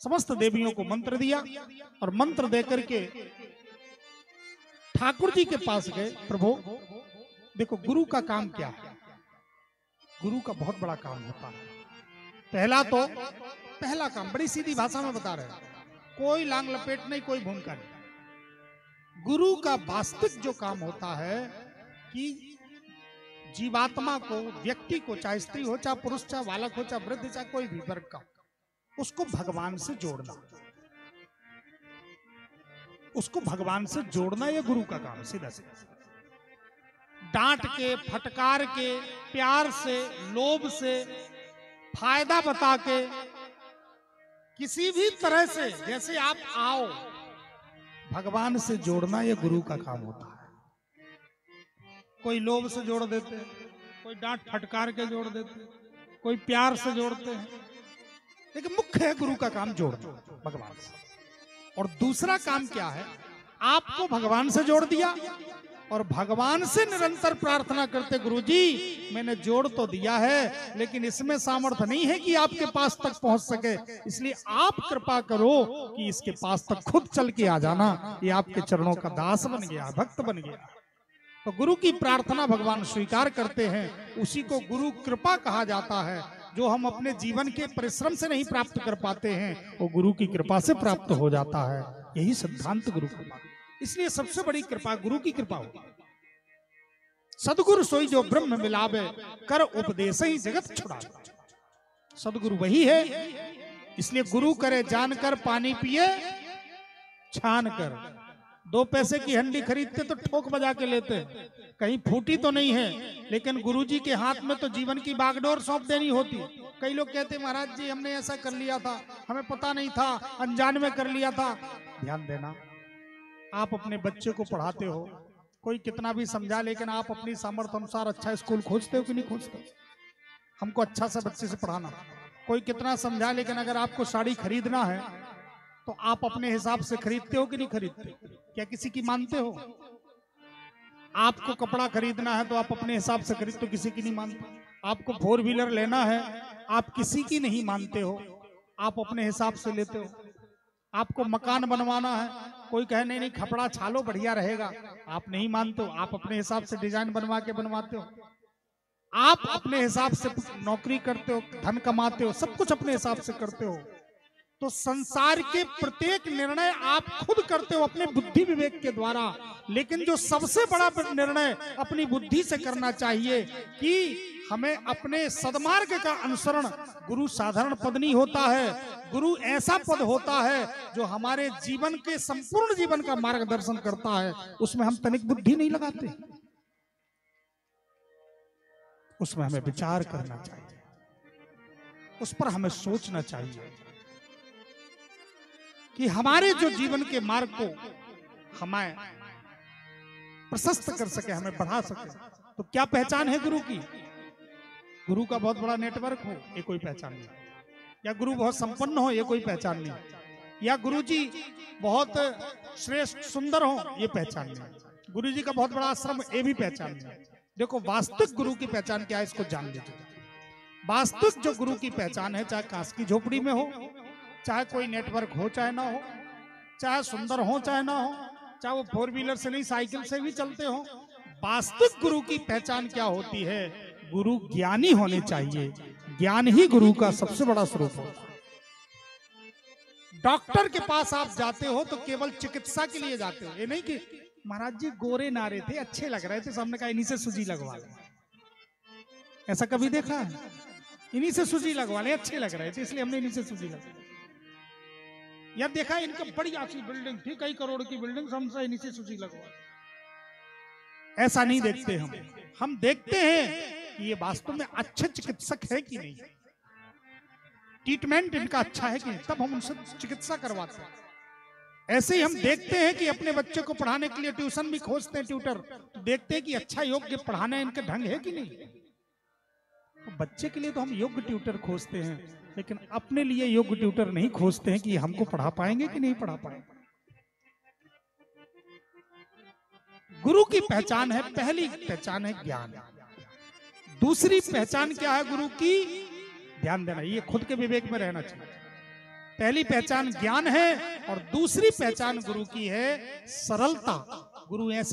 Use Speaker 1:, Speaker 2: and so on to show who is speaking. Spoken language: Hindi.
Speaker 1: समस्त देवियों को मंत्र दिया और मंत्र देकर के ठाकुर जी के पास गए। प्रभु देखो गुरु का काम क्या है, गुरु का बहुत बड़ा काम होता है। पहला काम बड़ी सीधी भाषा में बता रहे हैं, कोई लांग लपेट नहीं, कोई भूमिका नहीं। गुरु का वास्तविक जो काम होता है कि जीवात्मा को, व्यक्ति को, चाहे स्त्री हो, चाहे पुरुष, चाहे बालक हो, चाहे वृद्ध, चाहे कोई भी वर्ग का, उसको भगवान से जोड़ना, उसको भगवान से जोड़ना, ये गुरु का काम। सीधा सीधा डांट के, फटकार के, प्यार से, लोभ से, फायदा बता के, किसी भी तरह से जैसे आप आओ, भगवान से जोड़ना ये गुरु का काम होता है। कोई लोभ से जोड़ देते हैं, कोई डांट फटकार के जोड़ देते हैं, कोई प्यार से जोड़ते हैं, लेकिन मुख्य है गुरु का काम जोड़ना भगवान से। और दूसरा काम क्या है, आपको भगवान से जोड़ दिया और भगवान से निरंतर प्रार्थना करते, गुरुजी मैंने जोड़ तो दिया है लेकिन इसमें सामर्थ्य नहीं है कि आपके पास तक पहुंच सके, इसलिए आप कृपा करो कि इसके पास तक खुद चल के आ जाना। ये आपके चरणों का दास बन गया, भक्त बन गया। तो गुरु की प्रार्थना भगवान स्वीकार करते हैं, उसी को गुरु कृपा कहा जाता है। जो हम अपने जीवन के परिश्रम से नहीं प्राप्त कर पाते हैं, वो गुरु की कृपा से प्राप्त हो जाता है। यही सिद्धांत गुरु कृपा। इसलिए सबसे बड़ी कृपा गुरु की कृपा होगी। सदगुरु सोई जो ब्रह्म मिलावे, कर उपदेश ही जगत छुड़ावे। सदगुरु वही है, इसलिए गुरु करे जानकर, पानी पिए छान कर। 2 पैसे की हंडी खरीदते तो ठोक बजा के लेते, कहीं फूटी तो नहीं है, लेकिन गुरुजी के हाथ में तो जीवन की बागडोर सौंप देनी होती। कई लोग कहते महाराज जी हमने ऐसा कर लिया था, हमें पता नहीं था, अनजान में कर लिया था। ध्यान देना, आप अपने बच्चे को पढ़ाते हो, कोई कितना भी समझा, लेकिन आप अपनी सामर्थ्य अनुसार अच्छा स्कूल खोजते हो कि नहीं खोजते? हमको अच्छा सा बच्चे से पढ़ाना। कोई कितना समझा, लेकिन अगर आपको साड़ी खरीदना है तो आप अपने हिसाब से खरीदते हो कि नहीं खरीदते? क्या किसी की मानते हो? आपको कपड़ा खरीदना है तो आप अपने हिसाब से खरीदते हो, किसी की नहीं मानते। आपको 4 व्हीलर लेना है, आप किसी की नहीं मानते हो, आप अपने हिसाब से लेते हो। आपको मकान बनवाना है, कोई कहे नहीं नहीं खपड़ा छालो बढ़िया रहेगा, आप नहीं मानते हो, आप अपने हिसाब से डिजाइन बनवा के बनवाते हो। आप अपने हिसाब से नौकरी करते हो, धन कमाते हो, सब कुछ अपने हिसाब से करते हो। तो संसार के प्रत्येक निर्णय आप खुद करते हो अपने बुद्धि विवेक के द्वारा, लेकिन जो सबसे बड़ा निर्णय अपनी बुद्धि से करना चाहिए कि हमें अपने सदमार्ग का अनुसरण। गुरु साधारण पद नहीं होता है, गुरु ऐसा पद होता है जो हमारे जीवन के संपूर्ण जीवन का मार्गदर्शन करता है। उसमें हम तनिक बुद्धि नहीं लगाते, उसमें हमें विचार करना चाहिए, उस पर हमें सोचना चाहिए कि हमारे जो जीवन के मार्ग को हमें प्रशस्त कर सके, हमें बढ़ा सके। तो क्या पहचान है गुरु की? गुरु का बहुत बड़ा नेटवर्क हो, ये कोई पहचान नहीं। या गुरु बहुत संपन्न हो, ये कोई पहचान नहीं। या गुरु जी बहुत श्रेष्ठ सुंदर हो, ये पहचान नहीं। गुरु जी का बहुत बड़ा आश्रम, ये भी पहचान नहीं। देखो वास्तविक गुरु की पहचान क्या है, इसको जान लीजिए। वास्तविक जो गुरु की पहचान है, चाहे कांस की झोपड़ी में हो, चाहे कोई नेटवर्क हो चाहे ना हो, चाहे सुंदर हो चाहे ना हो, चाहे वो 4 व्हीलर से नहीं साइकिल से भी चलते हो, वास्तविक गुरु की पहचान क्या होती है? गुरु ज्ञानी होने चाहिए। ज्ञान ही गुरु का सबसे बड़ा स्वरूप होता है। डॉक्टर के पास आप जाते हो तो केवल चिकित्सा के लिए जाते हो, ये नहीं कि महाराज जी गोरे नारे थे, अच्छे लग रहे थे, सामने कहा इन्हीं से सुजी लगवा ले। ऐसा कभी देखा है? इन्हीं से सुजी लगवा ले, अच्छे लग रहे थे इसलिए हमने इन्हीं से सुजी लगवा। या देखा इनका बड़ी अच्छी बिल्डिंग थी, कई करोड़ की बिल्डिंग, हमसे इन्हीं से सुजी लगवा। ऐसा नहीं देखते हम देखते हैं कि ये वास्तव में अच्छे चिकित्सक है कि नहीं, ट्रीटमेंट इनका अच्छा है कि नहीं, तब हम उनसे चिकित्सा करवाते हैं। ऐसे ही हम देखते हैं कि अपने बच्चे को पढ़ाने के लिए ट्यूशन भी खोजते हैं, ट्यूटर, तो देखते हैं कि अच्छा योग्य पढ़ाना इनका ढंग है कि नहीं। तो बच्चे के लिए तो हम योग्य ट्यूटर खोजते हैं, लेकिन अपने लिए योग्य ट्यूटर नहीं खोजते हैं कि हमको पढ़ा पाएंगे कि नहीं पढ़ा पाएंगे। गुरु की पहचान है, पहली पहचान है ज्ञान। दूसरी पहचान क्या है गुरु की? ध्यान देना, ये खुद के विवेक में रहना चाहिए। पहली पहचान ज्ञान है और दूसरी पहचान गुरु की है सरलता। गुरु ऐसे